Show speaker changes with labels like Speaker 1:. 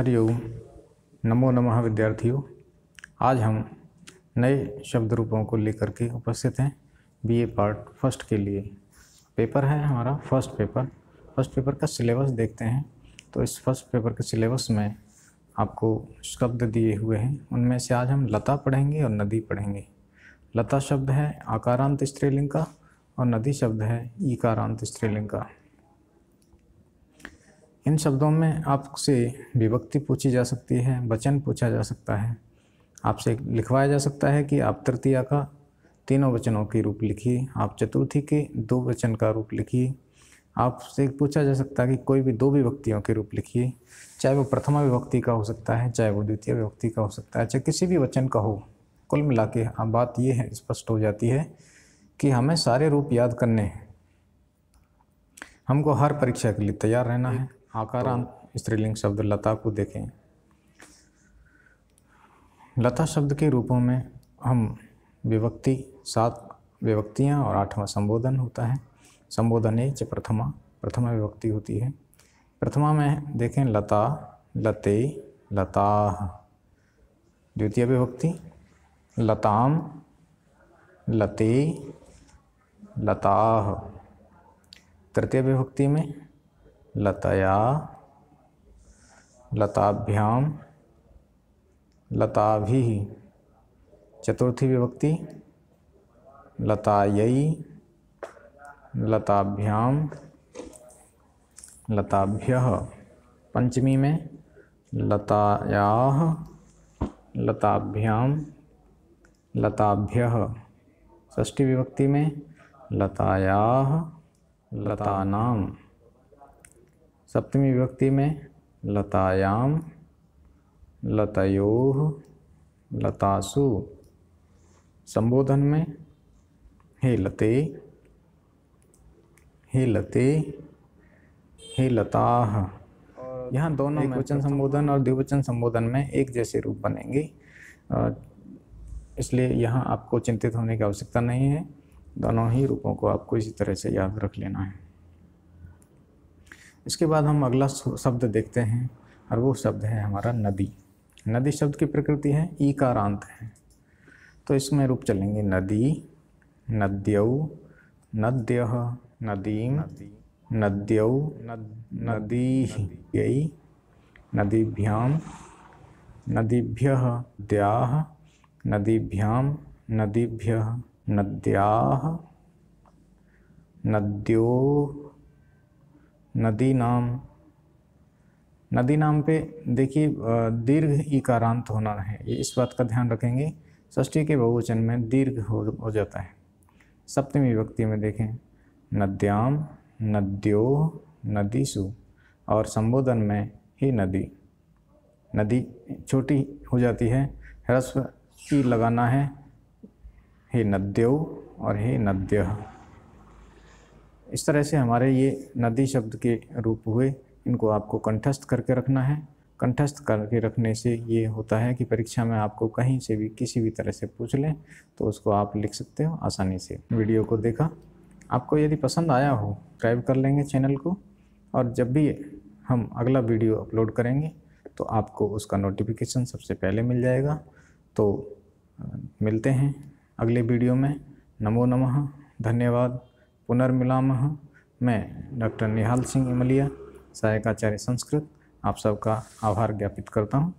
Speaker 1: हरिओम। नमो नमः विद्यार्थियों। आज हम नए शब्द रूपों को लेकर के उपस्थित हैं बीए पार्ट फर्स्ट के लिए। पेपर है हमारा फर्स्ट पेपर का सिलेबस देखते हैं। तो इस फर्स्ट पेपर के सिलेबस में आपको शब्द दिए हुए हैं, उनमें से आज हम लता पढ़ेंगे और नदी पढ़ेंगे। लता शब्द है आकारांत स्त्रीलिंग का और नदी शब्द है ईकारांत स्त्रीलिंग का। इन शब्दों में आपसे विभक्ति पूछी जा सकती है, वचन पूछा जा सकता है, आपसे लिखवाया जा सकता है कि आप तृतीया का तीनों वचनों के रूप लिखिए, आप चतुर्थी के दो वचन का रूप लिखिए। आपसे पूछा जा सकता है कि कोई भी दो विभक्तियों के रूप लिखिए, चाहे वो प्रथमा विभक्ति का हो सकता है, चाहे वो द्वितीय विभक्ति का हो सकता है, चाहे किसी भी वचन का हो। कुल मिला के अब बात ये है स्पष्ट हो जाती है कि हमें सारे रूप याद करने हैं, हमको हर परीक्षा के लिए तैयार रहना है। आकारांत स्त्रीलिंग शब्द लता को देखें। लता शब्द के रूपों में हम विभक्ति 7 विभक्तियां और 8वां संबोधन होता है। संबोधन च प्रथमा विभक्ति होती है। प्रथमा में देखें लता, लते, लताः। द्वितीय विभक्ति लताम, लते, लताः। तृतीय विभक्ति में लतया, लताभ्याम, लताभिः। चतुर्थी विभक्ति लतायै, लताभ्याम, लताभ्यः। पंचमी में लतायाः, लताभ्याम, लताभ्यः। षष्ठी विभक्ति में लतायाः, लतानां। सप्तमी विभक्ति में लतायाम, लतयोः, लतासु। संबोधन में हे लते, हे लते, हे लताः। यहाँ दोनों में वचन संबोधन और द्विवचन संबोधन में एक जैसे रूप बनेंगे, इसलिए यहाँ आपको चिंतित होने की आवश्यकता नहीं है। दोनों ही रूपों को आपको इसी तरह से याद रख लेना है। इसके बाद हम अगला शब्द देखते हैं और वो शब्द है हमारा नदी। नदी शब्द की प्रकृति है ईकारांत है, तो इसमें रूप चलेंगे नदी, नद्यौ, नद्यः, नदीम, नद्यौ, नदीः, नदीभ्याम, नदीभ्यः, नद्याः, नदीभ्याम, नदीभ्यः, नद्याः, नद्योः, नदीनाम। नदी नाम पे देखिए दीर्घ ईकारांत होना है, ये इस बात का ध्यान रखेंगे। षष्ठी के बहुवचन में दीर्घ हो जाता है। सप्तमी विभक्ति में देखें नद्याम, नद्योः, नदीसु। और संबोधन में ही नदी, नदी छोटी हो जाती है, ह्रस्व ई लगाना है, हे नद्यौ और हे नद्यः। इस तरह से हमारे ये नदी शब्द के रूप हुए, इनको आपको कंठस्थ करके रखना है। कंठस्थ करके रखने से ये होता है कि परीक्षा में आपको कहीं से भी किसी भी तरह से पूछ लें तो उसको आप लिख सकते हो आसानी से। वीडियो को देखा, आपको यदि पसंद आया हो सब्सक्राइब कर लेंगे चैनल को, और जब भी हम अगला वीडियो अपलोड करेंगे तो आपको उसका नोटिफिकेशन सबसे पहले मिल जाएगा। तो मिलते हैं अगले वीडियो में। नमो नमः, धन्यवाद, पुनर्मिलामः। मैं डॉक्टर निहाल सिंह इमलिया, सहायक आचार्य संस्कृत, आप सबका आभार ज्ञापित करता हूँ।